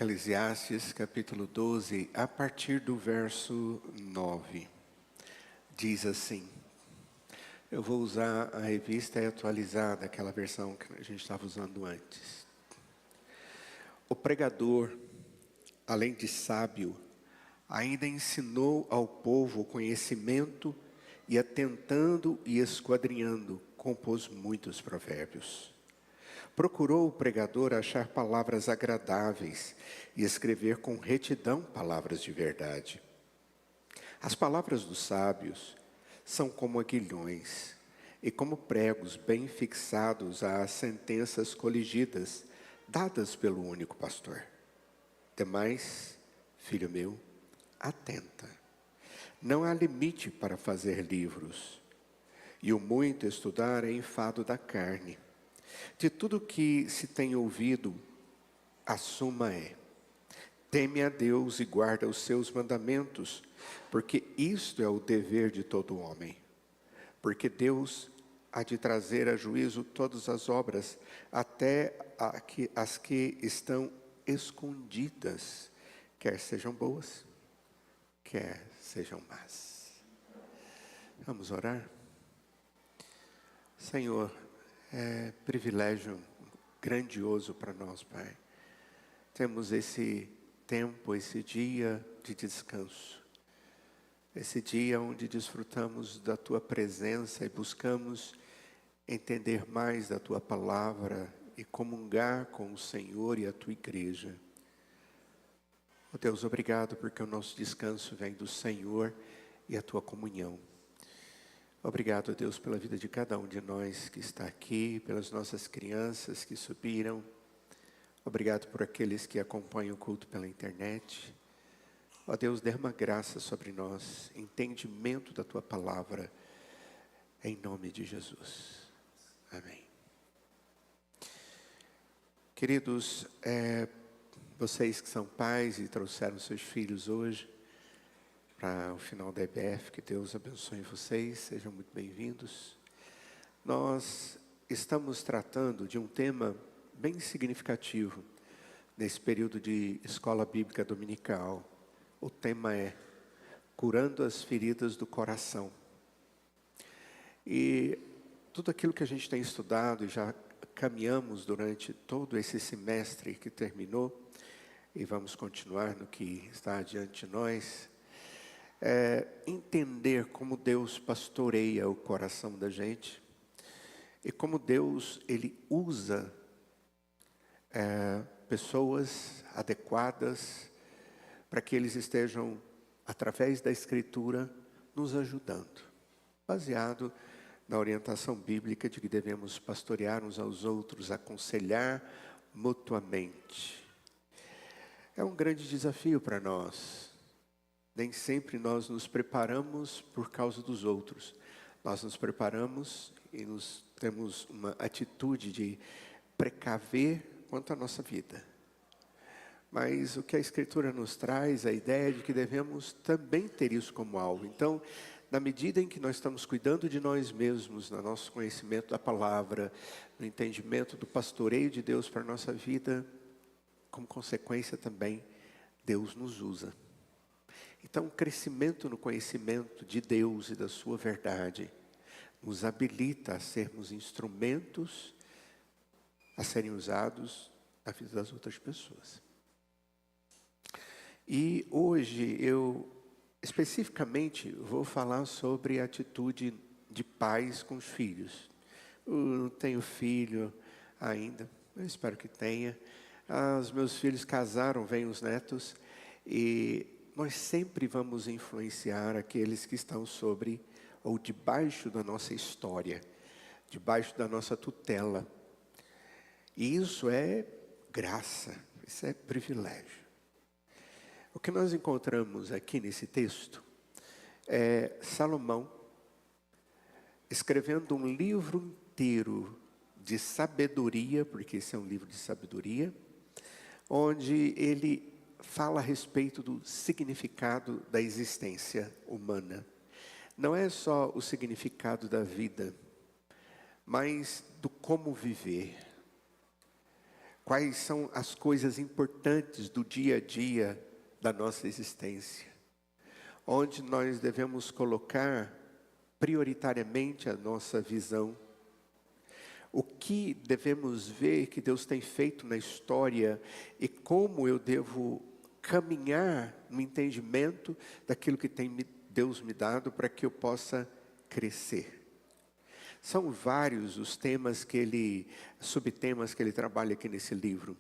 Eclesiastes capítulo 12, a partir do verso 9, diz assim, eu vou usar a revista atualizada, aquela versão que a gente estava usando antes. O pregador, além de sábio, ainda ensinou ao povo o conhecimento e, atentando e esquadrinhando, compôs muitos provérbios. Procurou o pregador achar palavras agradáveis e escrever com retidão palavras de verdade. As palavras dos sábios são como aguilhões e como pregos bem fixados às sentenças coligidas, dadas pelo único pastor. Demais, filho meu, atenta. Não há limite para fazer livros, e o muito estudar é enfado da carne. De tudo que se tem ouvido, a suma é: teme a Deus e guarda os seus mandamentos, porque isto é o dever de todo homem. Porque Deus há de trazer a juízo todas as obras, até as que estão escondidas, quer sejam boas, quer sejam más. Vamos orar? Senhor, é privilégio grandioso para nós, Pai. Temos esse tempo, esse dia de descanso. Esse dia onde desfrutamos da Tua presença e buscamos entender mais da Tua palavra e comungar com o Senhor e a Tua igreja. Oh Deus, obrigado porque o nosso descanso vem do Senhor e a Tua comunhão. Obrigado, Deus, pela vida de cada um de nós que está aqui, pelas nossas crianças que subiram. Obrigado por aqueles que acompanham o culto pela internet. Ó Deus, derrama graça sobre nós, entendimento da Tua palavra, em nome de Jesus. Amém. Queridos, vocês que são pais e trouxeram seus filhos hoje para o final da EBF, que Deus abençoe vocês, sejam muito bem-vindos. Nós estamos tratando de um tema bem significativo nesse período de escola bíblica dominical. O tema é curando as feridas do coração. E tudo aquilo que a gente tem estudado e já caminhamos durante todo esse semestre que terminou, e vamos continuar no que está adiante de nós, entender como Deus pastoreia o coração da gente e como Deus ele usa pessoas adequadas para que eles estejam, através da Escritura, nos ajudando, baseado na orientação bíblica de que devemos pastorear uns aos outros, aconselhar mutuamente. É um grande desafio para nós. Nem sempre nós nos preparamos por causa dos outros. Nós nos preparamos e temos uma atitude de precaver quanto à nossa vida. Mas o que a Escritura nos traz, a ideia de que devemos também ter isso como alvo. Então, na medida em que nós estamos cuidando de nós mesmos, no nosso conhecimento da palavra, no entendimento do pastoreio de Deus para a nossa vida, como consequência também, Deus nos usa. Então, o crescimento no conhecimento de Deus e da sua verdade nos habilita a sermos instrumentos a serem usados na vida das outras pessoas. E hoje eu especificamente vou falar sobre a atitude de pais com os filhos. Eu não tenho filho ainda, eu espero que tenha. Os meus filhos casaram, vêm os netos, e nós sempre vamos influenciar aqueles que estão sobre ou debaixo da nossa história, debaixo da nossa tutela. E isso é graça, isso é privilégio. O que nós encontramos aqui nesse texto é Salomão escrevendo um livro inteiro de sabedoria, porque esse é um livro de sabedoria, onde ele fala a respeito do significado da existência humana. Não é só o significado da vida, mas do como viver. Quais são as coisas importantes do dia a dia da nossa existência? Onde nós devemos colocar prioritariamente a nossa visão? O que devemos ver que Deus tem feito na história e como eu devo caminhar no entendimento daquilo que Deus me dado para que eu possa crescer? São vários os subtemas que ele trabalha aqui nesse livro,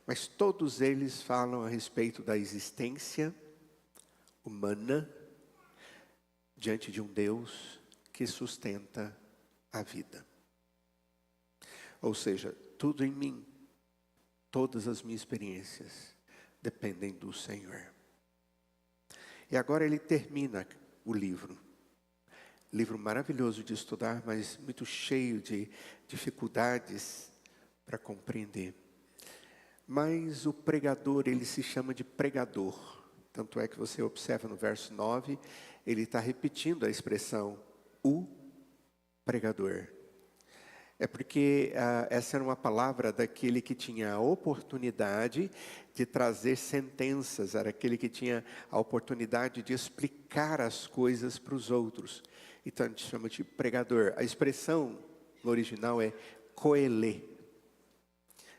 mas todos eles falam a respeito da existência humana diante de um Deus que sustenta a vida. Ou seja, tudo em mim, todas as minhas experiências dependem do Senhor. E agora ele termina o livro. Livro maravilhoso de estudar, mas muito cheio de dificuldades para compreender. Mas o pregador, ele se chama de pregador. Tanto é que você observa no verso 9, ele está repetindo a expressão, o pregador. É porque essa era uma palavra daquele que tinha a oportunidade de trazer sentenças, era aquele que tinha a oportunidade de explicar as coisas para os outros. Então a gente chama de pregador. A expressão no original é coelê.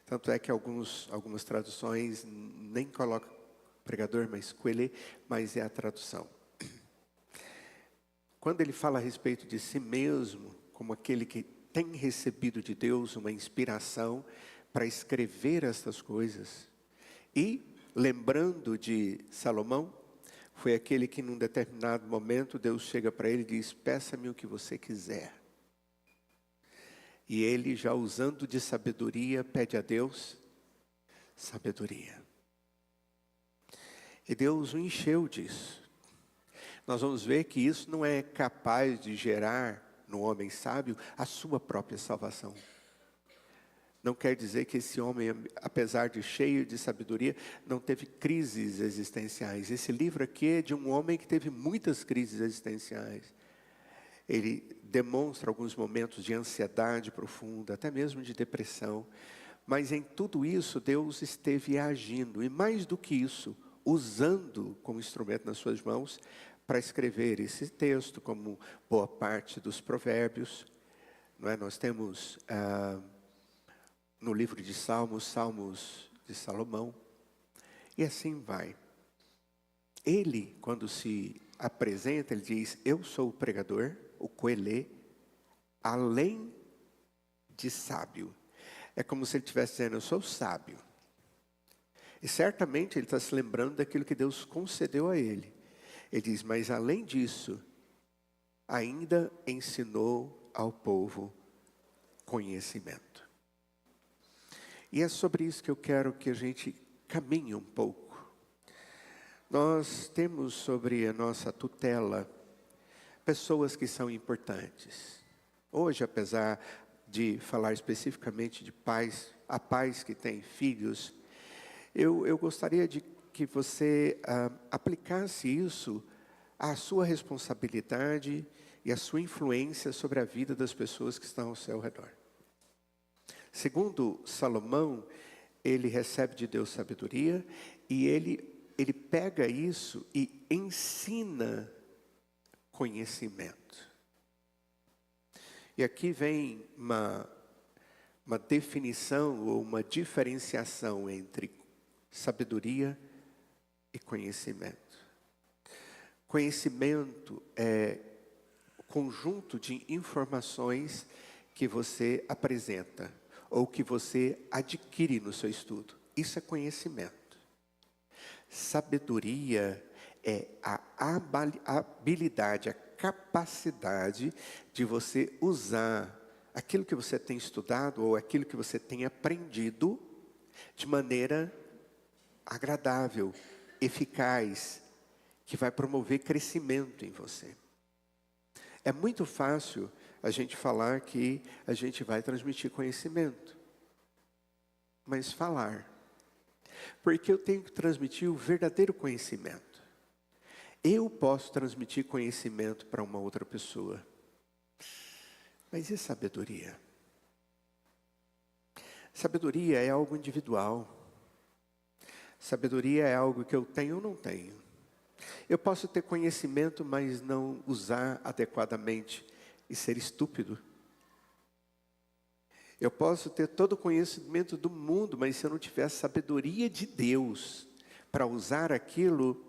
Tanto é que algumas traduções nem colocam pregador, mas coelê, mas é a tradução. Quando ele fala a respeito de si mesmo, como aquele que tem recebido de Deus uma inspiração para escrever estas coisas, e lembrando de Salomão, foi aquele que num determinado momento Deus chega para ele e diz, peça-me o que você quiser. E ele, já usando de sabedoria, pede a Deus sabedoria. E Deus o encheu disso. Nós vamos ver que isso não é capaz de gerar no homem sábio a sua própria salvação. Não quer dizer que esse homem, apesar de cheio de sabedoria, não teve crises existenciais. Esse livro aqui é de um homem que teve muitas crises existenciais. Ele demonstra alguns momentos de ansiedade profunda, até mesmo de depressão. Mas em tudo isso, Deus esteve agindo. E mais do que isso, usando como instrumento nas suas mãos, para escrever esse texto, como boa parte dos provérbios. Não é? Nós temos no livro de Salmos de Salomão, e assim vai. Ele, quando se apresenta, ele diz, eu sou o pregador, o coelê, além de sábio. É como se ele estivesse dizendo, eu sou sábio. E certamente ele está se lembrando daquilo que Deus concedeu a ele. Ele diz, mas além disso, ainda ensinou ao povo conhecimento. E é sobre isso que eu quero que a gente caminhe um pouco. Nós temos sobre a nossa tutela pessoas que são importantes. Hoje, apesar de falar especificamente de pais, há pais que têm filhos, eu gostaria de que você aplicasse isso à sua responsabilidade e à sua influência sobre a vida das pessoas que estão ao seu redor. Segundo Salomão, ele recebe de Deus sabedoria e ele pega isso e ensina conhecimento. E aqui vem uma definição ou uma diferenciação entre sabedoria e conhecimento. Conhecimento é o conjunto de informações que você apresenta ou que você adquire no seu estudo. Isso é conhecimento. Sabedoria é a habilidade, a capacidade de você usar aquilo que você tem estudado ou aquilo que você tem aprendido de maneira agradável, eficaz, que vai promover crescimento em você. É muito fácil a gente falar que a gente vai transmitir conhecimento, mas falar, porque eu tenho que transmitir o verdadeiro conhecimento. Eu posso transmitir conhecimento para uma outra pessoa, mas e sabedoria? Sabedoria é algo individual. Sabedoria é algo que eu tenho ou não tenho. Eu posso ter conhecimento, mas não usar adequadamente e ser estúpido. Eu posso ter todo o conhecimento do mundo, mas se eu não tiver a sabedoria de Deus para usar aquilo,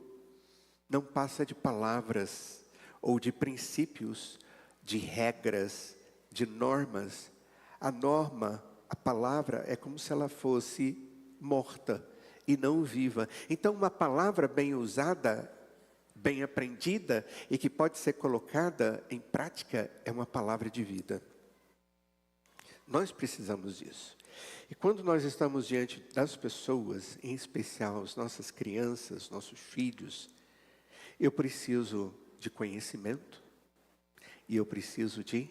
não passa de palavras ou de princípios, de regras, de normas. A norma, a palavra, é como se ela fosse morta e não viva. Então, uma palavra bem usada, bem aprendida e que pode ser colocada em prática, é uma palavra de vida. Nós precisamos disso. E quando nós estamos diante das pessoas, em especial as nossas crianças, nossos filhos, eu preciso de conhecimento e eu preciso de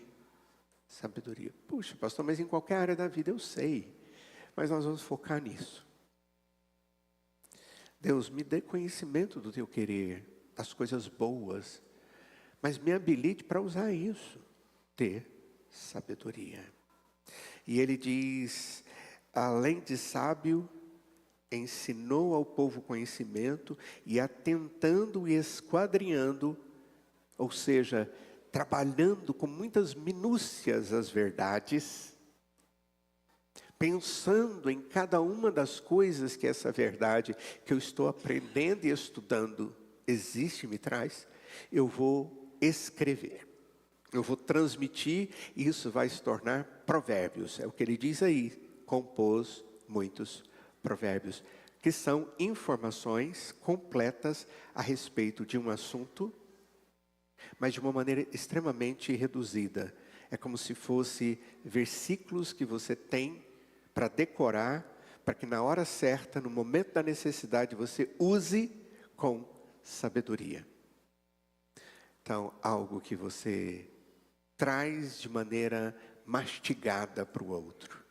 sabedoria. Puxa, pastor, mas em qualquer área da vida eu sei, mas nós vamos focar nisso. Deus, me dê conhecimento do teu querer, das coisas boas, mas me habilite para usar isso, ter sabedoria. E ele diz, além de sábio, ensinou ao povo conhecimento e atentando e esquadrinhando, ou seja, trabalhando com muitas minúcias as verdades, pensando em cada uma das coisas que essa verdade que eu estou aprendendo e estudando existe e me traz, eu vou escrever. Eu vou transmitir e isso vai se tornar provérbios. É o que ele diz aí, compôs muitos provérbios, que são informações completas a respeito de um assunto, mas de uma maneira extremamente reduzida. É como se fosse versículos que você tem para decorar, para que na hora certa, no momento da necessidade, você use com sabedoria. Então, algo que você traz de maneira mastigada para o outro.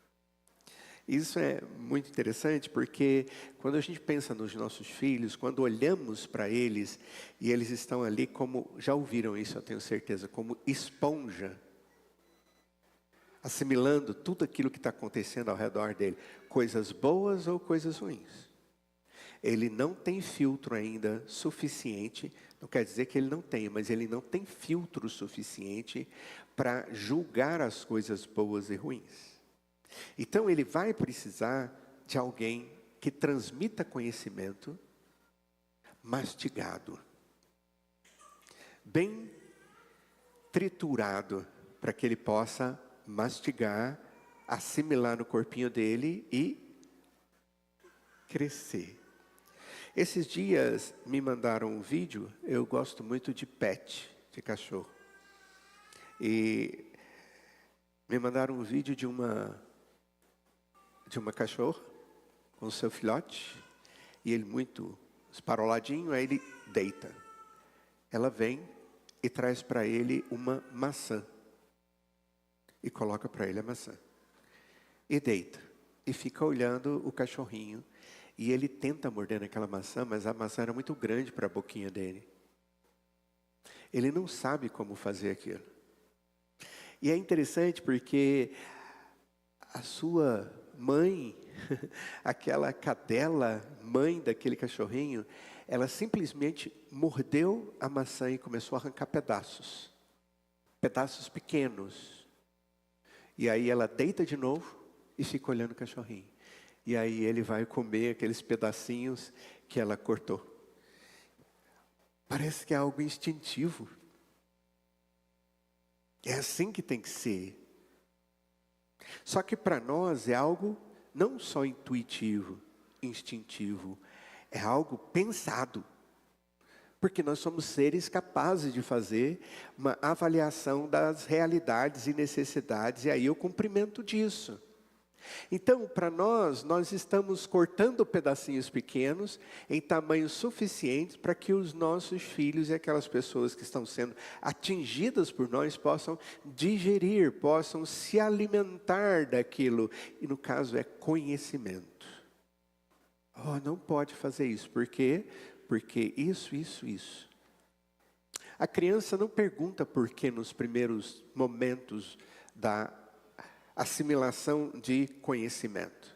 Isso é muito interessante porque quando a gente pensa nos nossos filhos, quando olhamos para eles e eles estão ali como, já ouviram isso eu tenho certeza, como esponja, assimilando tudo aquilo que está acontecendo ao redor dele, coisas boas ou coisas ruins. Ele não tem filtro ainda suficiente, não quer dizer que ele não tenha, mas ele não tem filtro suficiente para julgar as coisas boas e ruins. Então ele vai precisar de alguém que transmita conhecimento mastigado, bem triturado, para que ele possa mastigar, assimilar no corpinho dele e crescer. Esses dias me mandaram um vídeo, eu gosto muito de pet, de cachorro. E me mandaram um vídeo de uma cachorra com seu filhote, e ele muito esparoladinho, aí ele deita. Ela vem e traz para ele uma maçã, e coloca para ele a maçã. E deita, e fica olhando o cachorrinho, e ele tenta morder naquela maçã, mas a maçã era muito grande para a boquinha dele. Ele não sabe como fazer aquilo. E é interessante porque a sua mãe, aquela cadela, mãe daquele cachorrinho, ela simplesmente mordeu a maçã e começou a arrancar pedaços. Pedaços pequenos. E aí ela deita de novo e fica olhando o cachorrinho. E aí ele vai comer aqueles pedacinhos que ela cortou. Parece que é algo instintivo. É assim que tem que ser. Só que para nós é algo não só intuitivo, instintivo, é algo pensado. Porque nós somos seres capazes de fazer uma avaliação das realidades e necessidades, e aí o cumprimento disso. Então, para nós estamos cortando pedacinhos pequenos em tamanho suficiente para que os nossos filhos e aquelas pessoas que estão sendo atingidas por nós possam digerir, possam se alimentar daquilo. E no caso é conhecimento. Oh, não pode fazer isso. Por quê? Porque isso. A criança não pergunta por que nos primeiros momentos da assimilação de conhecimento.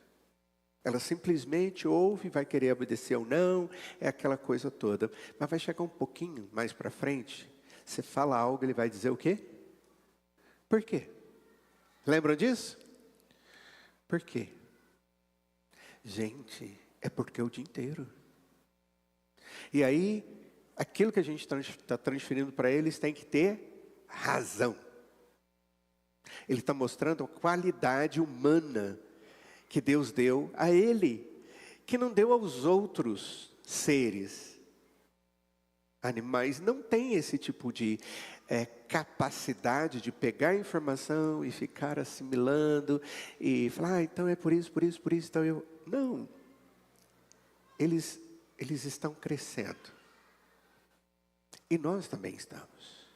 Ela simplesmente ouve, vai querer obedecer ou não, é aquela coisa toda. Mas vai chegar um pouquinho mais para frente, você fala algo, ele vai dizer o quê? Por quê? Lembram disso? Por quê? Gente, é porque o dia inteiro. E aí, aquilo que a gente está transferindo para eles tem que ter razão. Ele está mostrando a qualidade humana que Deus deu a ele, que não deu aos outros seres. Animais não têm esse tipo de capacidade de pegar informação e ficar assimilando e falar, então é por isso, então eu... Não. Eles estão crescendo. E nós também estamos.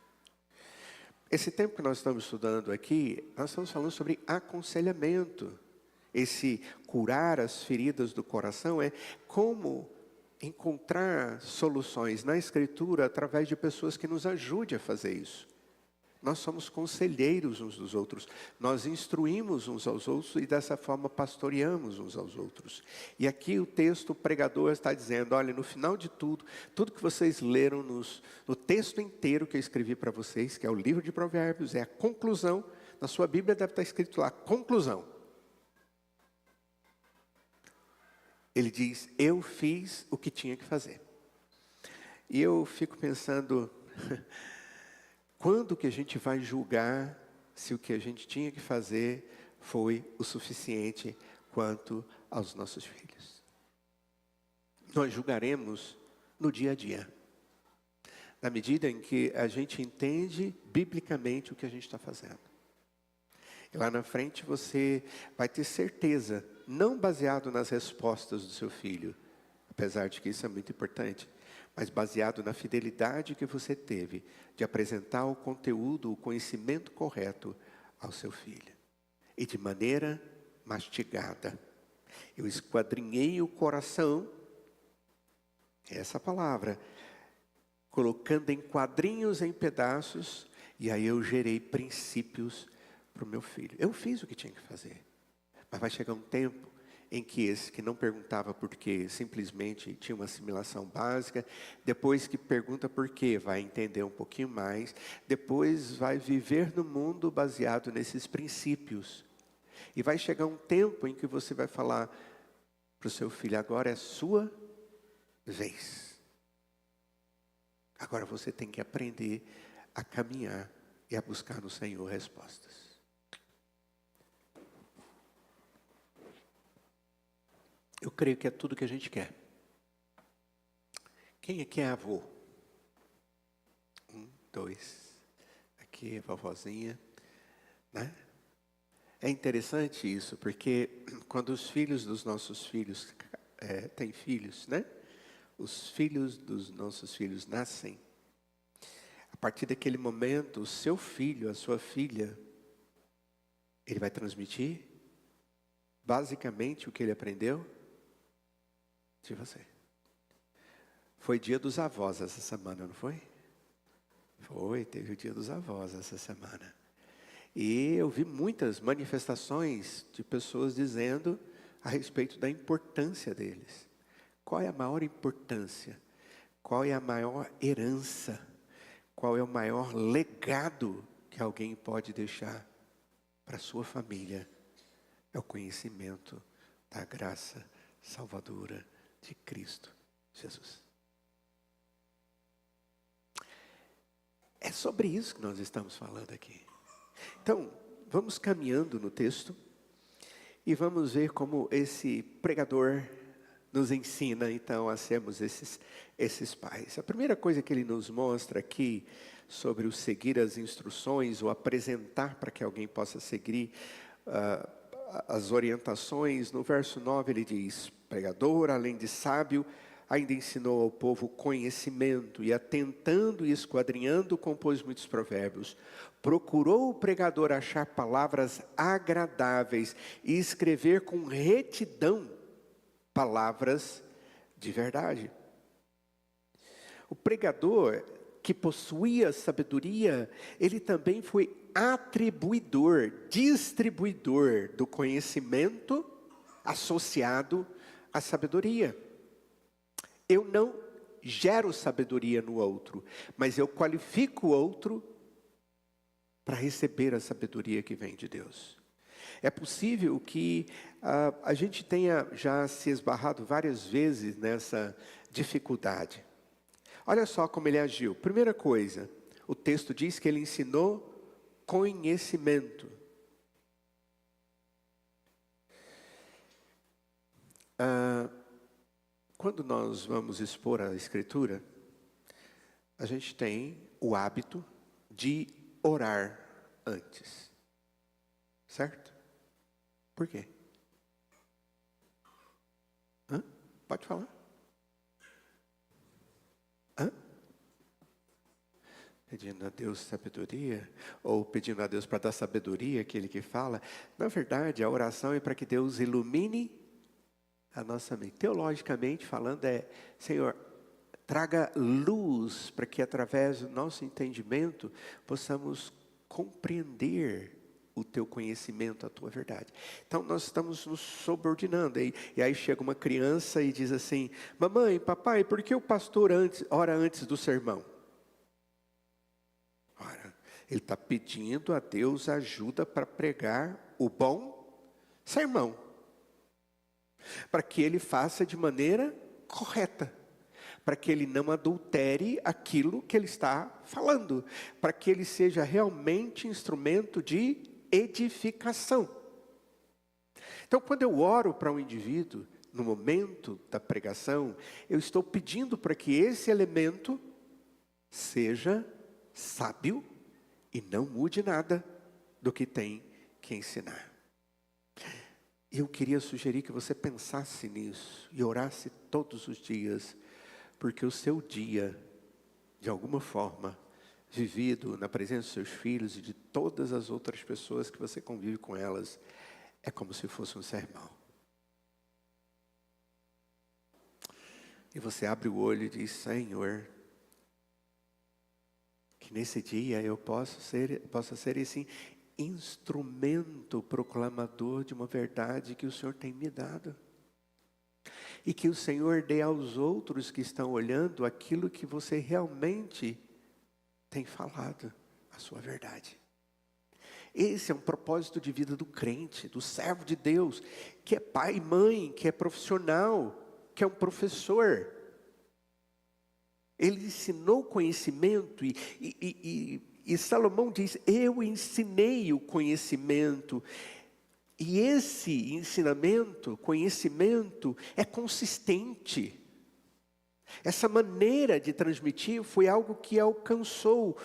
Esse tempo que nós estamos estudando aqui, nós estamos falando sobre aconselhamento. Esse curar as feridas do coração é como encontrar soluções na Escritura através de pessoas que nos ajudem a fazer isso. Nós somos conselheiros uns dos outros, nós instruímos uns aos outros e dessa forma pastoreamos uns aos outros. E aqui o texto, o pregador está dizendo, olha, no final de tudo, tudo que vocês leram no texto inteiro que eu escrevi para vocês, que é o livro de Provérbios, é a conclusão, na sua Bíblia deve estar escrito lá, conclusão. Ele diz, eu fiz o que tinha que fazer. E eu fico pensando, quando que a gente vai julgar se o que a gente tinha que fazer foi o suficiente quanto aos nossos filhos? Nós julgaremos no dia a dia. Na medida em que a gente entende biblicamente o que a gente está fazendo. E lá na frente você vai ter certeza, não baseado nas respostas do seu filho, apesar de que isso é muito importante, mas baseado na fidelidade que você teve de apresentar o conteúdo, o conhecimento correto ao seu filho. E de maneira mastigada. Eu esquadrinhei o coração, essa palavra, colocando em quadrinhos, em pedaços, e aí eu gerei princípios para o meu filho. Eu fiz o que tinha que fazer. Mas vai chegar um tempo em que esse que não perguntava por quê, simplesmente tinha uma assimilação básica, depois que pergunta por quê, vai entender um pouquinho mais, depois vai viver no mundo baseado nesses princípios. E vai chegar um tempo em que você vai falar para o seu filho, agora é a sua vez. Agora você tem que aprender a caminhar e a buscar no Senhor respostas. Eu creio que é tudo que a gente quer. Quem aqui é avô? 1, 2. Aqui, vovozinha. Né? É interessante isso, porque quando os filhos dos nossos filhos têm filhos, né? Os filhos dos nossos filhos nascem. A partir daquele momento, o seu filho, a sua filha, ele vai transmitir basicamente o que ele aprendeu de você. Foi dia dos avós essa semana, não foi? Foi, teve o dia dos avós essa semana. E eu vi muitas manifestações de pessoas dizendo a respeito da importância deles. Qual é a maior importância? Qual é a maior herança? Qual é o maior legado que alguém pode deixar para a sua família? É o conhecimento da graça salvadora de Cristo Jesus. É sobre isso que nós estamos falando aqui. Então, vamos caminhando no texto e vamos ver como esse pregador nos ensina, então, a sermos esses pais. A primeira coisa que ele nos mostra aqui sobre o seguir as instruções ou apresentar para que alguém possa seguir as orientações, no verso 9 ele diz, pregador, além de sábio, ainda ensinou ao povo conhecimento e atentando e esquadrinhando compôs muitos provérbios. Procurou o pregador achar palavras agradáveis e escrever com retidão palavras de verdade. O pregador que possuía sabedoria, ele também foi distribuidor do conhecimento associado à sabedoria. Eu não gero sabedoria no outro, mas eu qualifico o outro para receber a sabedoria que vem de Deus. É possível que a gente tenha já se esbarrado várias vezes nessa dificuldade. Olha só como ele agiu. Primeira coisa, o texto diz que ele ensinou conhecimento. Quando nós vamos expor a Escritura, a gente tem o hábito de orar antes. Certo? Por quê? Pode falar. Pedindo a Deus sabedoria, ou pedindo a Deus para dar sabedoria, aquele que fala. Na verdade, a oração é para que Deus ilumine a nossa mente. Teologicamente falando, Senhor, traga luz para que através do nosso entendimento possamos compreender o teu conhecimento, a tua verdade. Então nós estamos nos subordinando. E aí chega uma criança e diz assim: mamãe, papai, por que o pastor ora antes do sermão? Ora, ele está pedindo a Deus ajuda para pregar o bom sermão, para que ele faça de maneira correta, para que ele não adultere aquilo que ele está falando, para que ele seja realmente instrumento de edificação. Então, quando eu oro para um indivíduo, no momento da pregação, eu estou pedindo para que esse elemento seja sábio e não mude nada do que tem que ensinar. Eu queria sugerir que você pensasse nisso e orasse todos os dias, porque o seu dia, de alguma forma, vivido na presença dos seus filhos e de todas as outras pessoas que você convive com elas, é como se fosse um sermão. E você abre o olho e diz: Senhor, que nesse dia eu possa ser esse instrumento proclamador de uma verdade que o Senhor tem me dado. E que o Senhor dê aos outros que estão olhando aquilo que você realmente tem falado, a sua verdade. Esse é um propósito de vida do crente, do servo de Deus, que é pai e mãe, que é profissional, que é um professor. Ele ensinou conhecimento e Salomão diz: eu ensinei o conhecimento. E esse ensinamento, conhecimento, é consistente. Essa maneira de transmitir foi algo que alcançou,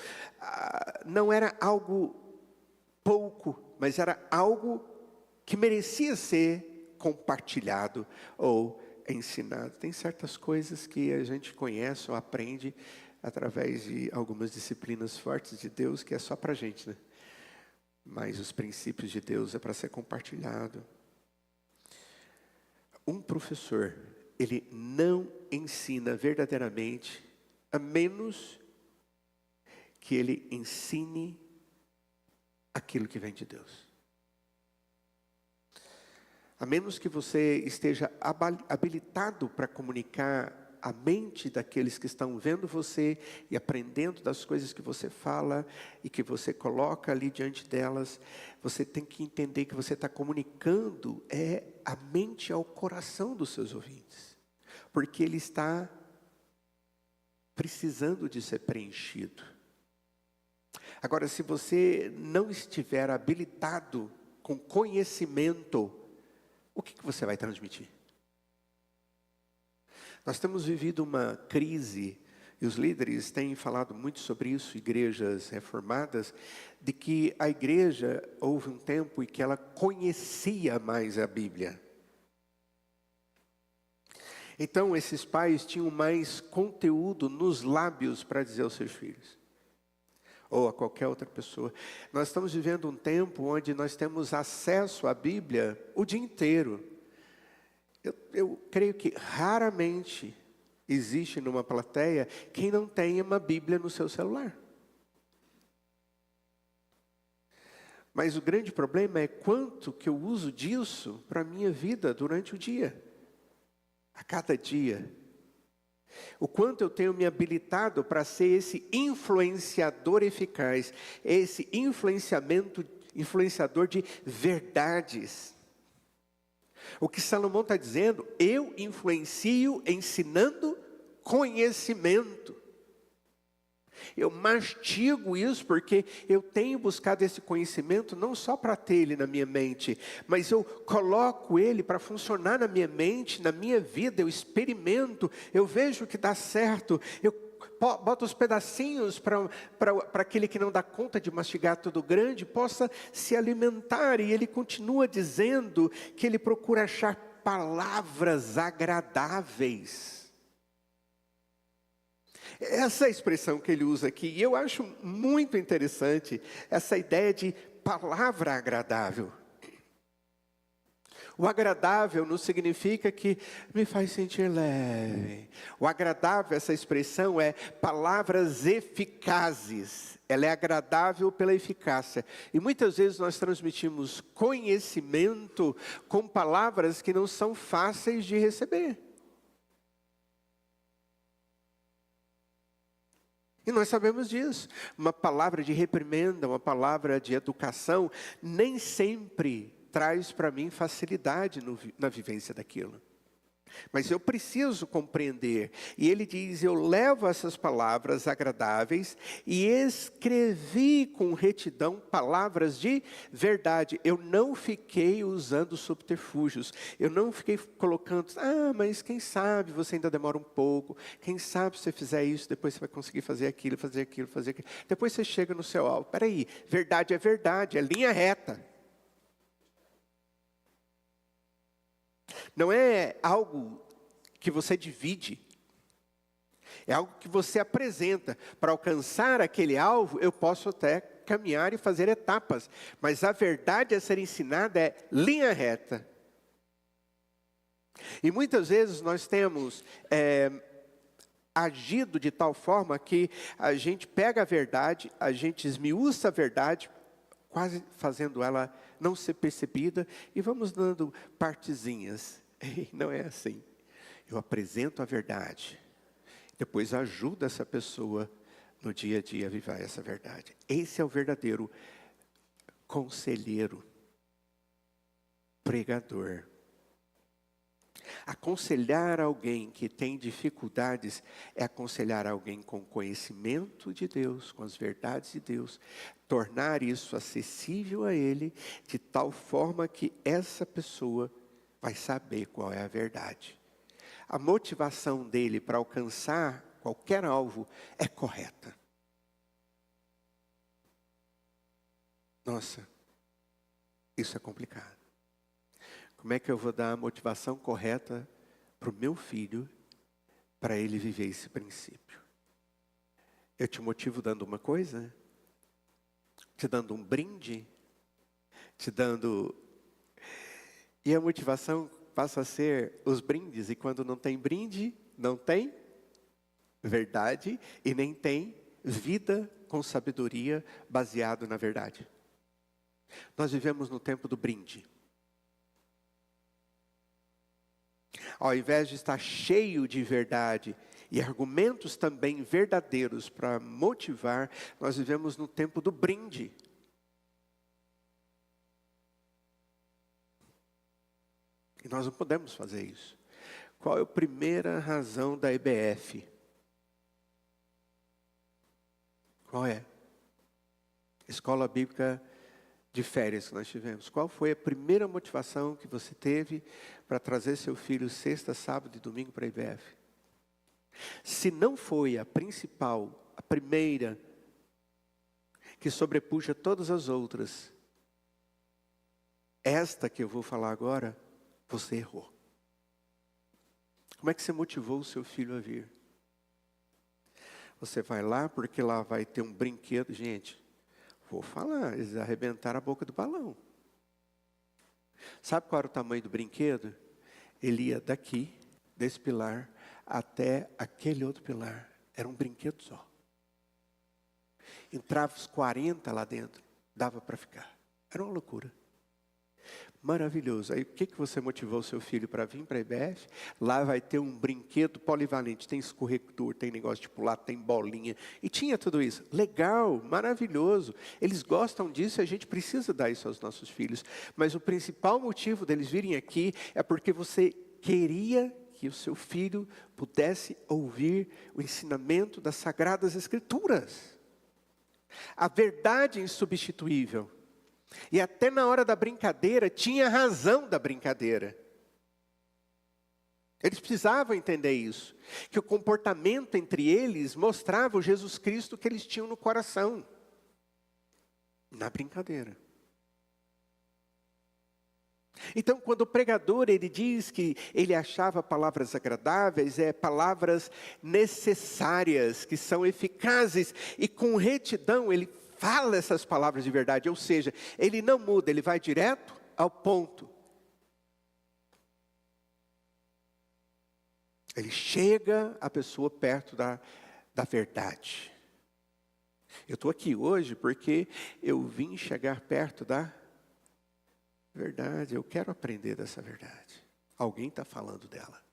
não era algo pouco, mas era algo que merecia ser compartilhado ou ensinado. Tem certas coisas que a gente conhece ou aprende através de algumas disciplinas fortes de Deus, que é só para a gente, né? Mas os princípios de Deus é para ser compartilhado. Um professor, ele não ensina verdadeiramente, a menos que ele ensine aquilo que vem de Deus. A menos que você esteja habilitado para comunicar a mente daqueles que estão vendo você e aprendendo das coisas que você fala e que você coloca ali diante delas, você tem que entender que você está comunicando a mente ao coração dos seus ouvintes, porque ele está precisando de ser preenchido. Agora, se você não estiver habilitado com conhecimento, o que você vai transmitir? Nós temos vivido uma crise, e os líderes têm falado muito sobre isso, igrejas reformadas, de que a igreja, houve um tempo em que ela conhecia mais a Bíblia. Então, esses pais tinham mais conteúdo nos lábios para dizer aos seus filhos, ou a qualquer outra pessoa. Nós estamos vivendo um tempo onde nós temos acesso à Bíblia o dia inteiro. Eu creio que raramente existe numa plateia quem não tenha uma Bíblia no seu celular. Mas o grande problema é quanto que eu uso disso para a minha vida durante o dia, a cada dia. O quanto eu tenho me habilitado para ser esse influenciador eficaz, esse influenciador de verdades. O que Salomão está dizendo, eu influencio ensinando conhecimento. Eu mastigo isso porque eu tenho buscado esse conhecimento não só para ter ele na minha mente, mas eu coloco ele para funcionar na minha mente, na minha vida, eu experimento, eu vejo que dá certo, eu boto os pedacinhos para aquele que não dá conta de mastigar tudo grande, possa se alimentar. E ele continua dizendo que ele procura achar palavras agradáveis. Essa é a expressão que ele usa aqui, e eu acho muito interessante essa ideia de palavra agradável. O agradável não significa que me faz sentir leve. O agradável, essa expressão é palavras eficazes. Ela é agradável pela eficácia. E muitas vezes nós transmitimos conhecimento com palavras que não são fáceis de receber. E nós sabemos disso. Uma palavra de reprimenda, uma palavra de educação, nem sempre traz para mim facilidade na vivência daquilo. Mas eu preciso compreender. E ele diz, eu levo essas palavras agradáveis e escrevi com retidão palavras de verdade. Eu não fiquei usando subterfúgios. Eu não fiquei colocando, mas quem sabe você ainda demora um pouco. Quem sabe se você fizer isso, depois você vai conseguir fazer aquilo, fazer aquilo, fazer aquilo. Depois você chega no seu alvo. Peraí, verdade, é linha reta. Não é algo que você divide. É algo que você apresenta. Para alcançar aquele alvo, eu posso até caminhar e fazer etapas. Mas a verdade a ser ensinada é linha reta. E muitas vezes nós temos agido de tal forma que a gente pega a verdade, a gente esmiuça a verdade, quase fazendo ela não ser percebida, e vamos dando partezinhas. Não é assim. Eu apresento a verdade, depois ajudo essa pessoa no dia a dia a viver essa verdade. Esse é o verdadeiro conselheiro, pregador. Aconselhar alguém que tem dificuldades é aconselhar alguém com conhecimento de Deus, com as verdades de Deus, tornar isso acessível a ele, de tal forma que essa pessoa vai saber qual é a verdade. A motivação dele para alcançar qualquer alvo é correta. Nossa, isso é complicado. Como é que eu vou dar a motivação correta para o meu filho, para ele viver esse princípio? Eu te motivo dando uma coisa? Te dando um brinde? Te dando... E a motivação passa a ser os brindes. E quando não tem brinde, não tem verdade e nem tem vida com sabedoria baseado na verdade. Nós vivemos no tempo do brinde. Ao invés de estar cheio de verdade e argumentos também verdadeiros para motivar, nós vivemos no tempo do brinde. E nós não podemos fazer isso. Qual é a primeira razão da EBF? Qual é? Escola Bíblica de Férias que nós tivemos. Qual foi a primeira motivação que você teve para trazer seu filho sexta, sábado e domingo para a IBF? Se não foi a principal, a primeira, que sobrepuja todas as outras, esta que eu vou falar agora, você errou. Como é que você motivou o seu filho a vir? Você vai lá porque lá vai ter um brinquedo. Gente, vou falar, eles arrebentaram a boca do balão. Sabe qual era o tamanho do brinquedo? Ele ia daqui, desse pilar, até aquele outro pilar. Era um brinquedo só. Entrava os 40 lá dentro, dava para ficar. Era uma loucura. Maravilhoso. Aí o que você motivou o seu filho para vir para a IBF? Lá vai ter um brinquedo polivalente, tem escorregador, tem negócio de pular, tem bolinha. E tinha tudo isso. Legal, maravilhoso. Eles gostam disso e a gente precisa dar isso aos nossos filhos. Mas o principal motivo deles virem aqui é porque você queria que o seu filho pudesse ouvir o ensinamento das Sagradas Escrituras. A verdade insubstituível. E até na hora da brincadeira, tinha razão da brincadeira. Eles precisavam entender isso. Que o comportamento entre eles mostrava o Jesus Cristo que eles tinham no coração. Na brincadeira. Então, quando o pregador ele diz que ele achava palavras agradáveis, palavras necessárias, que são eficazes, e com retidão ele fala essas palavras de verdade, ou seja, ele não muda, ele vai direto ao ponto. Ele chega a pessoa perto da verdade. Eu estou aqui hoje porque eu vim chegar perto da verdade, eu quero aprender dessa verdade. Alguém está falando dela.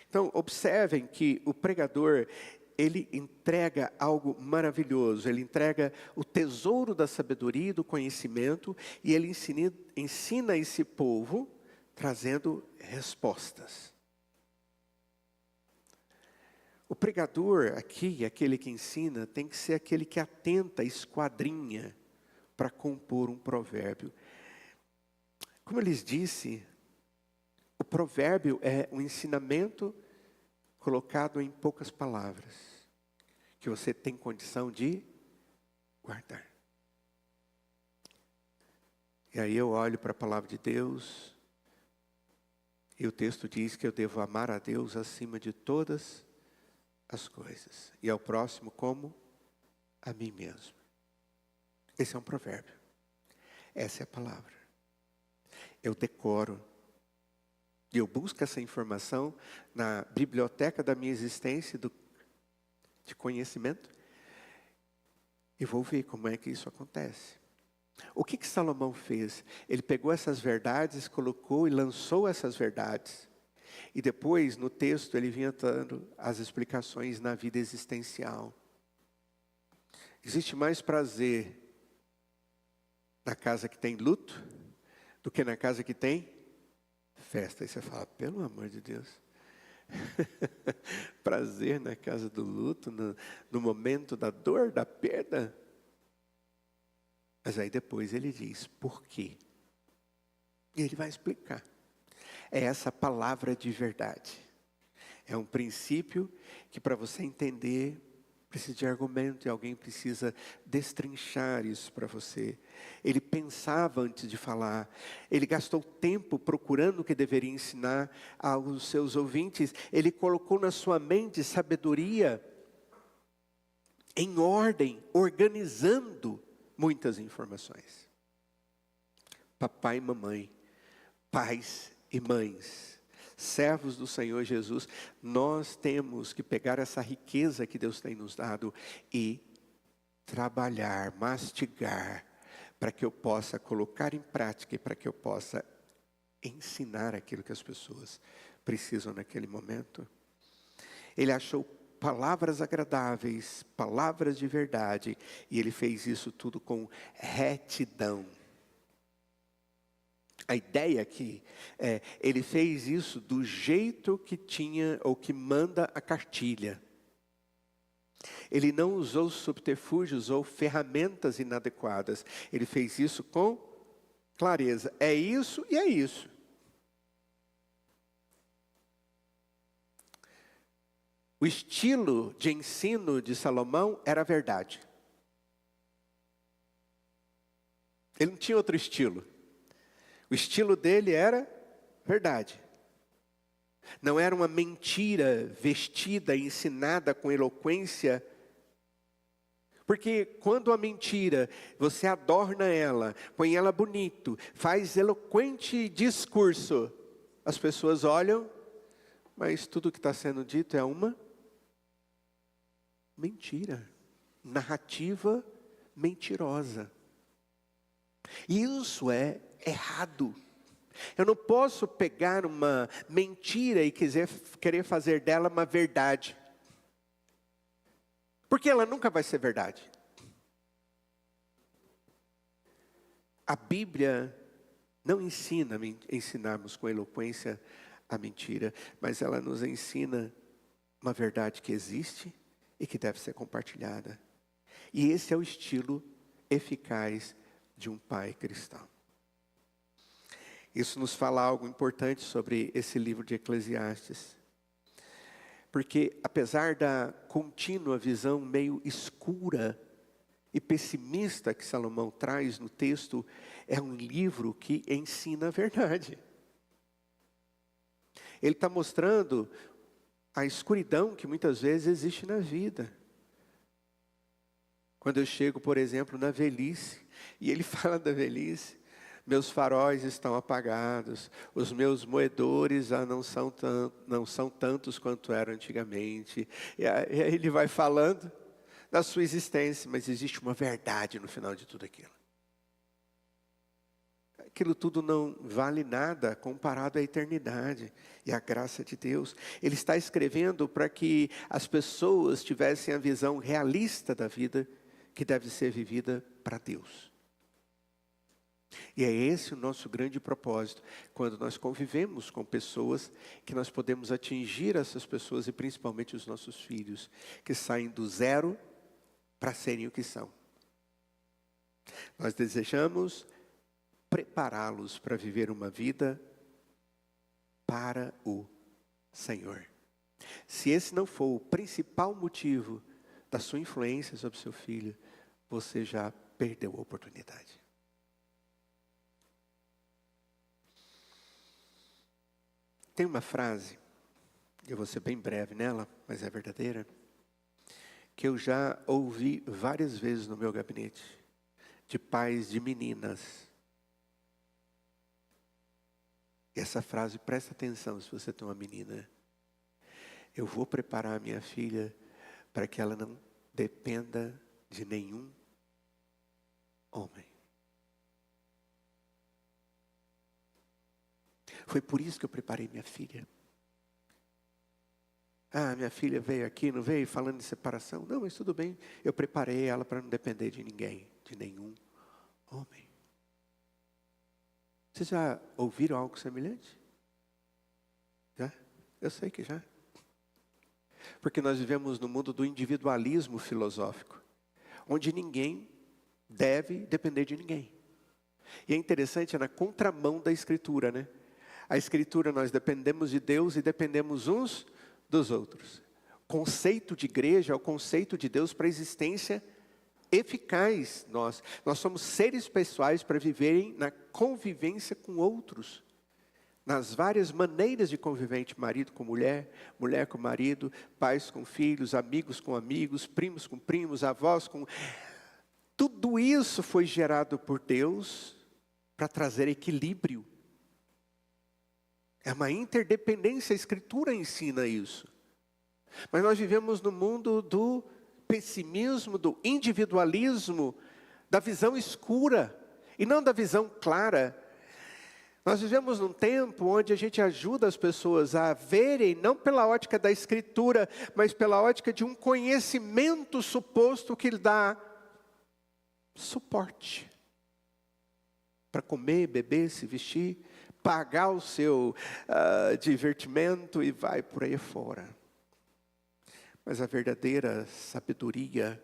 Então, observem que o pregador, ele entrega algo maravilhoso, ele entrega o tesouro da sabedoria e do conhecimento, e ele ensina esse povo, trazendo respostas. O pregador aqui, aquele que ensina, tem que ser aquele que atenta, esquadrinha, para compor um provérbio. Como eu lhes disse, o provérbio é um ensinamento colocado em poucas palavras, que você tem condição de guardar. E aí eu olho para a palavra de Deus, e o texto diz que eu devo amar a Deus acima de todas as coisas, e ao próximo como a mim mesmo. Esse é um provérbio. Essa é a palavra. Eu decoro. E eu busco essa informação na biblioteca da minha existência, de conhecimento. E vou ver como é que isso acontece. O que Salomão fez? Ele pegou essas verdades, colocou e lançou essas verdades. E depois, no texto, ele vinha dando as explicações na vida existencial. Existe mais prazer na casa que tem luto do que na casa que tem festa. Aí você fala, pelo amor de Deus. Prazer na casa do luto, no momento da dor, da perda. Mas aí depois ele diz, por quê? E ele vai explicar. É essa palavra de verdade. É um princípio que para você entender, precisa de argumento e alguém precisa destrinchar isso para você. Ele pensava antes de falar. Ele gastou tempo procurando o que deveria ensinar aos seus ouvintes. Ele colocou na sua mente sabedoria em ordem, organizando muitas informações. Papai e mamãe, pais e mães, servos do Senhor Jesus, nós temos que pegar essa riqueza que Deus tem nos dado e trabalhar, mastigar, para que eu possa colocar em prática e para que eu possa ensinar aquilo que as pessoas precisam naquele momento. Ele achou palavras agradáveis, palavras de verdade, e ele fez isso tudo com retidão. A ideia aqui é, ele fez isso do jeito que tinha, ou que manda a cartilha. Ele não usou subterfúgios ou ferramentas inadequadas. Ele fez isso com clareza. É isso e é isso. O estilo de ensino de Salomão era a verdade. Ele não tinha outro estilo. O estilo dele era verdade. Não era uma mentira vestida, ensinada com eloquência. Porque quando a mentira, você adorna ela, põe ela bonito, faz eloquente discurso, as pessoas olham, mas tudo que está sendo dito é uma mentira. Narrativa mentirosa. E isso é errado. Eu não posso pegar uma mentira e querer fazer dela uma verdade. Porque ela nunca vai ser verdade. A Bíblia não ensina a ensinarmos com eloquência a mentira, mas ela nos ensina uma verdade que existe e que deve ser compartilhada. E esse é o estilo eficaz de um pai cristão. Isso nos fala algo importante sobre esse livro de Eclesiastes. Porque apesar da contínua visão meio escura e pessimista que Salomão traz no texto, é um livro que ensina a verdade. Ele está mostrando a escuridão que muitas vezes existe na vida. Quando eu chego, por exemplo, na velhice, e ele fala da velhice, meus faróis estão apagados, os meus moedores já não são tantos quanto eram antigamente. E aí ele vai falando da sua existência, mas existe uma verdade no final de tudo aquilo. Aquilo tudo não vale nada comparado à eternidade e à graça de Deus. Ele está escrevendo para que as pessoas tivessem a visão realista da vida que deve ser vivida para Deus. E é esse o nosso grande propósito, quando nós convivemos com pessoas, que nós podemos atingir essas pessoas e principalmente os nossos filhos, que saem do zero para serem o que são. Nós desejamos prepará-los para viver uma vida para o Senhor. Se esse não for o principal motivo da sua influência sobre seu filho, você já perdeu a oportunidade. Tem uma frase, eu vou ser bem breve nela, mas é verdadeira, que eu já ouvi várias vezes no meu gabinete, de pais de meninas. E essa frase, presta atenção se você tem uma menina. Eu vou preparar a minha filha para que ela não dependa de nenhum homem. Foi por isso que eu preparei minha filha. Ah, minha filha veio aqui, não veio falando de separação? Não, mas tudo bem. Eu preparei ela para não depender de ninguém, de nenhum homem. Vocês já ouviram algo semelhante? Já? Eu sei que já. Porque nós vivemos no mundo do individualismo filosófico, onde ninguém deve depender de ninguém. E é interessante, é na contramão da Escritura, né? A Escritura, nós dependemos de Deus e dependemos uns dos outros. O conceito de igreja é o conceito de Deus para a existência eficaz. Nós somos seres pessoais para viverem na convivência com outros. Nas várias maneiras de convivente, marido com mulher, mulher com marido, pais com filhos, amigos com amigos, primos com primos, avós com... Tudo isso foi gerado por Deus para trazer equilíbrio. É uma interdependência, a Escritura ensina isso. Mas nós vivemos no mundo do pessimismo, do individualismo, da visão escura e não da visão clara. Nós vivemos num tempo onde a gente ajuda as pessoas a verem, não pela ótica da Escritura, mas pela ótica de um conhecimento suposto que lhe dá suporte para comer, beber, se vestir, pagar o seu divertimento e vai por aí fora. Mas a verdadeira sabedoria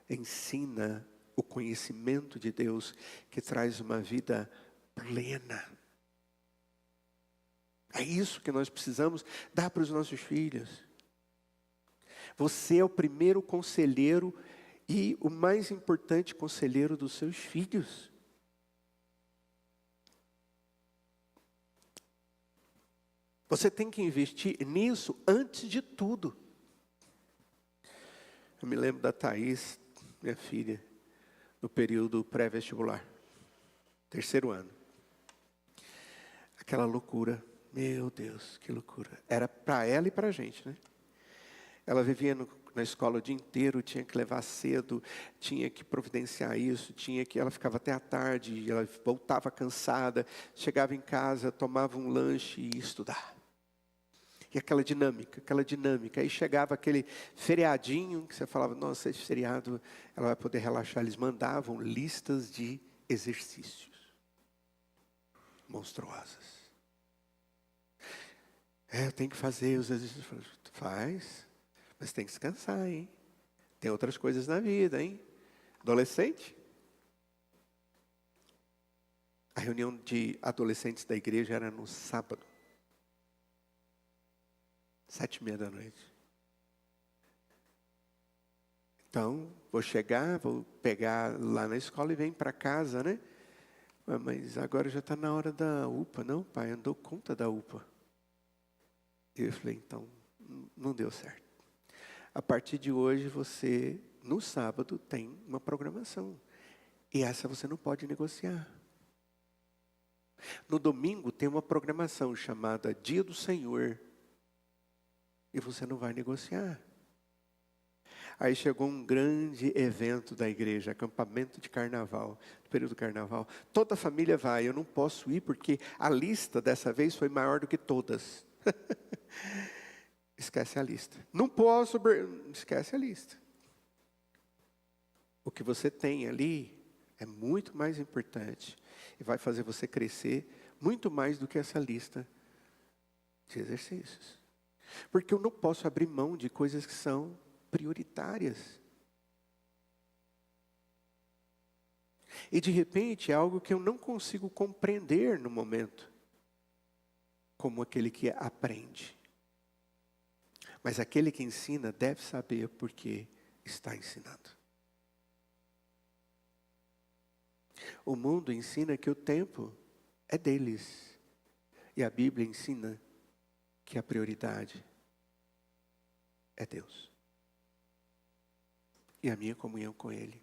ensina o conhecimento de Deus que traz uma vida plena. É isso que nós precisamos dar para os nossos filhos. Você é o primeiro conselheiro e o mais importante conselheiro dos seus filhos. Você tem que investir nisso antes de tudo. Eu me lembro da Thaís, minha filha, no período pré-vestibular, 3º ano. Aquela loucura, meu Deus, que loucura. Era para ela e para a gente, né? Ela vivia na escola o dia inteiro, tinha que levar cedo, tinha que providenciar isso, ela ficava até à tarde, ela voltava cansada, chegava em casa, tomava um lanche e ia estudar. E aquela dinâmica. Aí chegava aquele feriadinho, que você falava, nossa, esse feriado ela vai poder relaxar. Eles mandavam listas de exercícios monstruosas. Tem que fazer os exercícios. Faz, mas tem que descansar, hein? Tem outras coisas na vida, hein? Adolescente. A reunião de adolescentes da igreja era no sábado. 7:30 da noite. Então, vou chegar, vou pegar lá na escola e venho para casa, né? Mas agora já está na hora da UPA. Não, pai, eu não dou conta da UPA. E eu falei, então, não deu certo. A partir de hoje, você, no sábado, tem uma programação. E essa você não pode negociar. No domingo, tem uma programação chamada Dia do Senhor. E você não vai negociar. Aí chegou um grande evento da igreja, acampamento de carnaval, no período do carnaval. Toda a família vai, eu não posso ir porque a lista dessa vez foi maior do que todas. Esquece a lista. Não posso, esquece a lista. O que você tem ali é muito mais importante e vai fazer você crescer muito mais do que essa lista de exercícios. Porque eu não posso abrir mão de coisas que são prioritárias. E de repente é algo que eu não consigo compreender no momento, como aquele que aprende. Mas aquele que ensina deve saber porque está ensinando. O mundo ensina que o tempo é deles. E a Bíblia ensina que a prioridade é Deus. E a minha comunhão com Ele.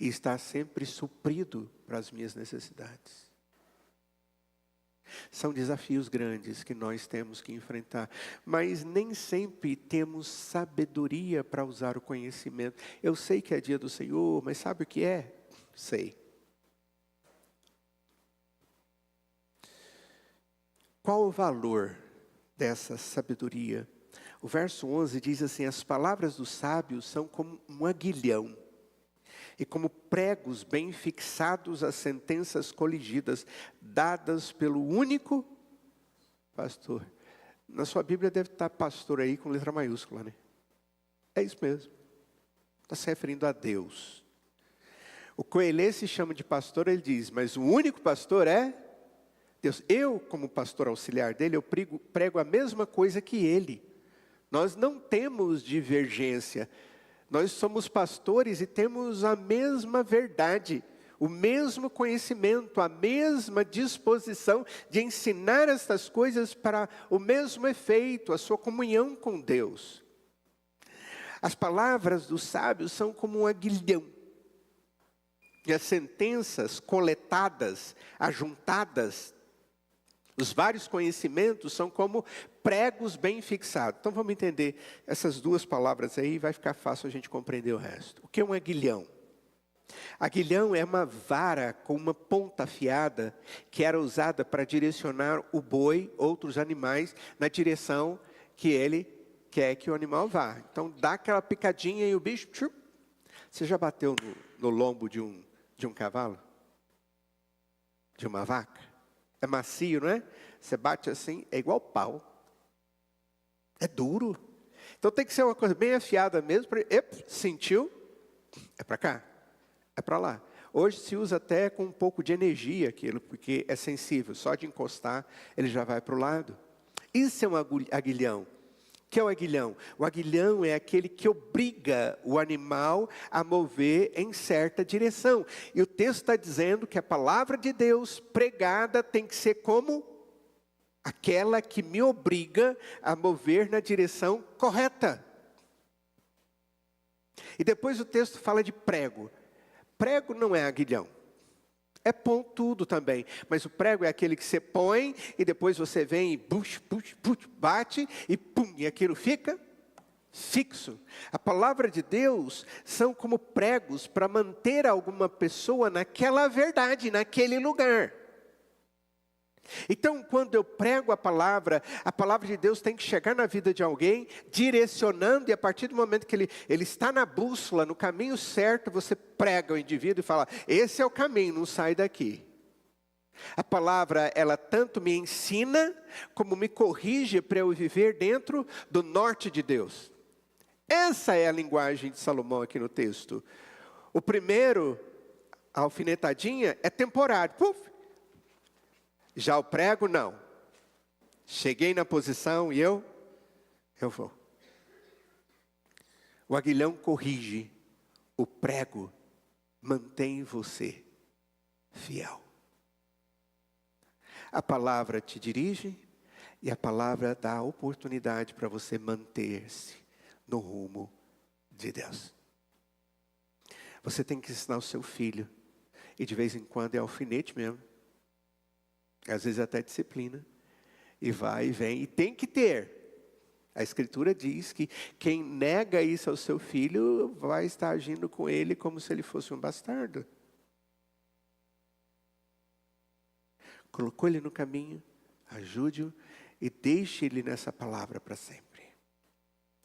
E está sempre suprido para as minhas necessidades. São desafios grandes que nós temos que enfrentar. Mas nem sempre temos sabedoria para usar o conhecimento. Eu sei que é dia do Senhor, mas sabe o que é? Sei. Qual o valor dessa sabedoria? O verso 11 diz assim, as palavras dos sábios são como um aguilhão, e como pregos bem fixados às sentenças coligidas, dadas pelo único pastor. Na sua Bíblia deve estar pastor aí com letra maiúscula, né? É isso mesmo. Está se referindo a Deus. O Coelho se chama de pastor, ele diz, mas o único pastor é Deus. Eu, como pastor auxiliar dele, eu prego a mesma coisa que ele. Nós não temos divergência. Nós somos pastores e temos a mesma verdade, o mesmo conhecimento, a mesma disposição de ensinar estas coisas para o mesmo efeito, a sua comunhão com Deus. As palavras dos sábios são como um aguilhão. E as sentenças coletadas, ajuntadas, os vários conhecimentos são como pregos bem fixados. Então vamos entender essas duas palavras aí, vai ficar fácil a gente compreender o resto. O que é um aguilhão? Aguilhão é uma vara com uma ponta afiada que era usada para direcionar o boi, outros animais, na direção que ele quer que o animal vá. Então dá aquela picadinha e o bicho... Você já bateu no lombo de um cavalo? De uma vaca? É macio, não é? Você bate assim, é igual pau. É duro. Então tem que ser uma coisa bem afiada mesmo. Sentiu? É para cá. É para lá. Hoje se usa até com um pouco de energia aquilo, porque é sensível. Só de encostar, ele já vai para o lado. Isso é um aguilhão. O que é o aguilhão? O aguilhão é aquele que obriga o animal a mover em certa direção. E o texto está dizendo que a palavra de Deus pregada tem que ser como aquela que me obriga a mover na direção correta. E depois o texto fala de prego. Prego não é aguilhão. É pontudo também, mas o prego é aquele que você põe e depois você vem e bate e pum, e aquilo fica fixo. A palavra de Deus são como pregos para manter alguma pessoa naquela verdade, naquele lugar. Então, quando eu prego a palavra de Deus tem que chegar na vida de alguém, direcionando, e a partir do momento que ele está na bússola, no caminho certo, você prega o indivíduo e fala, esse é o caminho, não sai daqui. A palavra, ela tanto me ensina, como me corrige para eu viver dentro do norte de Deus. Essa é a linguagem de Salomão aqui no texto. O primeiro, a alfinetadinha, é temporário. Puf! Já o prego, não. Cheguei na posição e eu vou. O aguilhão corrige, o prego mantém você fiel. A palavra te dirige e a palavra dá oportunidade para você manter-se no rumo de Deus. Você tem que ensinar o seu filho, e de vez em quando é alfinete mesmo. Às vezes até disciplina, e vai e vem, e tem que ter. A Escritura diz que quem nega isso ao seu filho, vai estar agindo com ele como se ele fosse um bastardo. Colocou ele no caminho, ajude-o, e deixe ele nessa palavra para sempre.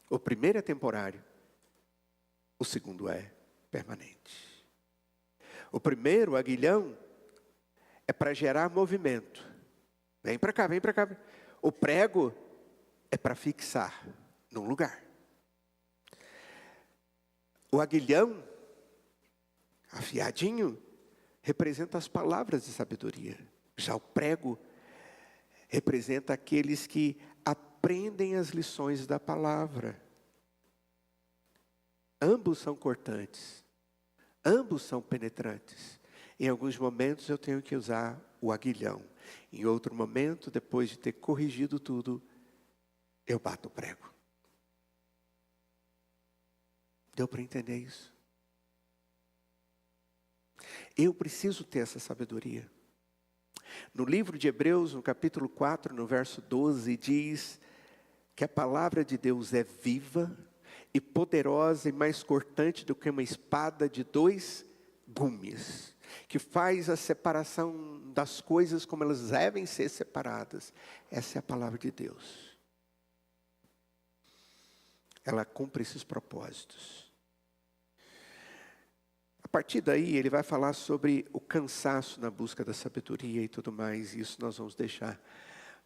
O primeiro é temporário, o segundo é permanente. O primeiro, o aguilhão, é para gerar movimento. Vem para cá, vem para cá. O prego é para fixar num lugar. O aguilhão, afiadinho, representa as palavras de sabedoria. Já o prego representa aqueles que aprendem as lições da palavra. Ambos são cortantes. Ambos são penetrantes. Em alguns momentos eu tenho que usar o aguilhão. Em outro momento, depois de ter corrigido tudo, eu bato o prego. Deu para entender isso? Eu preciso ter essa sabedoria. No livro de Hebreus, no capítulo 4, no verso 12, diz que a palavra de Deus é viva e poderosa e mais cortante do que uma espada de 2 gumes, que faz a separação das coisas como elas devem ser separadas. Essa é a palavra de Deus. Ela cumpre esses propósitos. A partir daí, ele vai falar sobre o cansaço na busca da sabedoria e tudo mais. E isso nós vamos deixar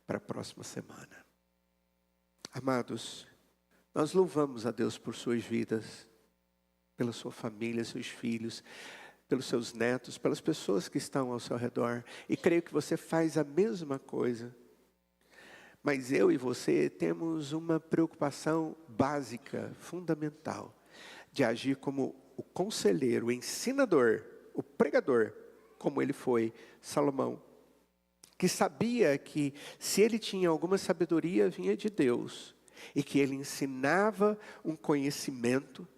para a próxima semana. Amados, nós louvamos a Deus por suas vidas, pela sua família, seus filhos, pelos seus netos, pelas pessoas que estão ao seu redor. E creio que você faz a mesma coisa. Mas eu e você temos uma preocupação básica, fundamental, de agir como o conselheiro, o ensinador, o pregador, como ele foi, Salomão, que sabia que se ele tinha alguma sabedoria, vinha de Deus, e que ele ensinava um conhecimento,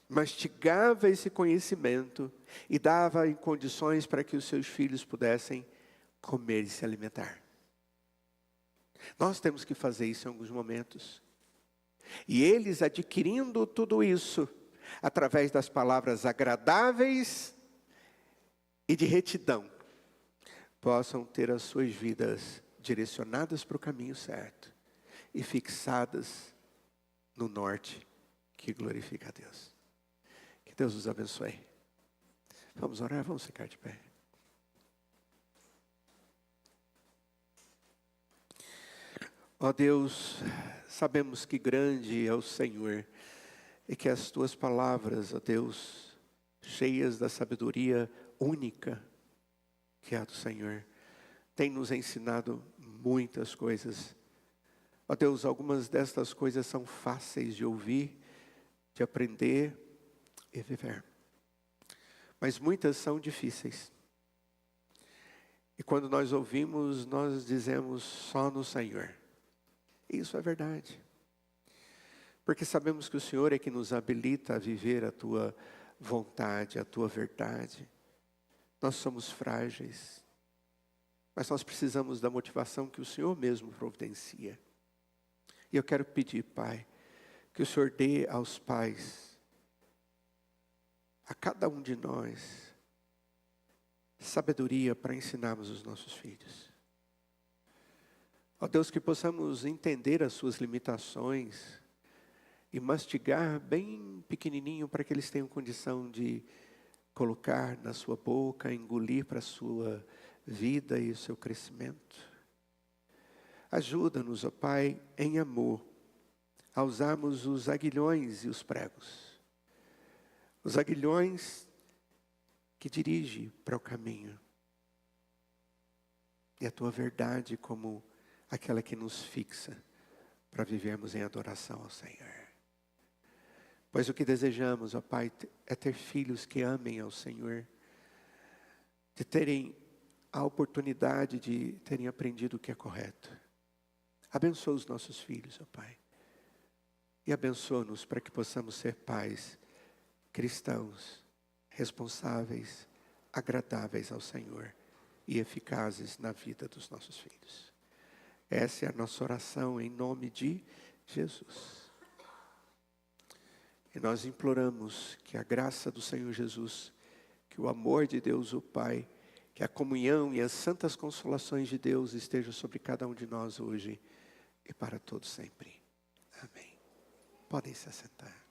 mastigava esse conhecimento e dava em condições para que os seus filhos pudessem comer e se alimentar. Nós temos que fazer isso em alguns momentos. E eles, adquirindo tudo isso, através das palavras agradáveis e de retidão, possam ter as suas vidas direcionadas para o caminho certo e fixadas no norte que glorifica a Deus. Que Deus os abençoe. Vamos orar, vamos ficar de pé. Ó Deus, sabemos que grande é o Senhor e que as tuas palavras, ó Deus, cheias da sabedoria única que é a do Senhor, têm nos ensinado muitas coisas. Ó Deus, algumas destas coisas são fáceis de ouvir, de aprender e viver. Mas muitas são difíceis. E quando nós ouvimos, nós dizemos só no Senhor. Isso é verdade. Porque sabemos que o Senhor é que nos habilita a viver a tua vontade, a tua verdade. Nós somos frágeis. Mas nós precisamos da motivação que o Senhor mesmo providencia. E eu quero pedir, Pai, que o Senhor dê aos pais, a cada um de nós, sabedoria para ensinarmos os nossos filhos. Ó Deus, que possamos entender as suas limitações e mastigar bem pequenininho para que eles tenham condição de colocar na sua boca, engolir para a sua vida e o seu crescimento. Ajuda-nos, ó Pai, em amor, a usarmos os aguilhões e os pregos. Os aguilhões que dirigem para o caminho. E a Tua verdade como aquela que nos fixa para vivermos em adoração ao Senhor. Pois o que desejamos, ó Pai, é ter filhos que amem ao Senhor, de terem a oportunidade de terem aprendido o que é correto. Abençoa os nossos filhos, ó Pai. E abençoa-nos para que possamos ser pais cristãos, responsáveis, agradáveis ao Senhor e eficazes na vida dos nossos filhos. Essa é a nossa oração em nome de Jesus. E nós imploramos que a graça do Senhor Jesus, que o amor de Deus o Pai, que a comunhão e as santas consolações de Deus estejam sobre cada um de nós hoje e para todos sempre. Amém. Podem se assentar.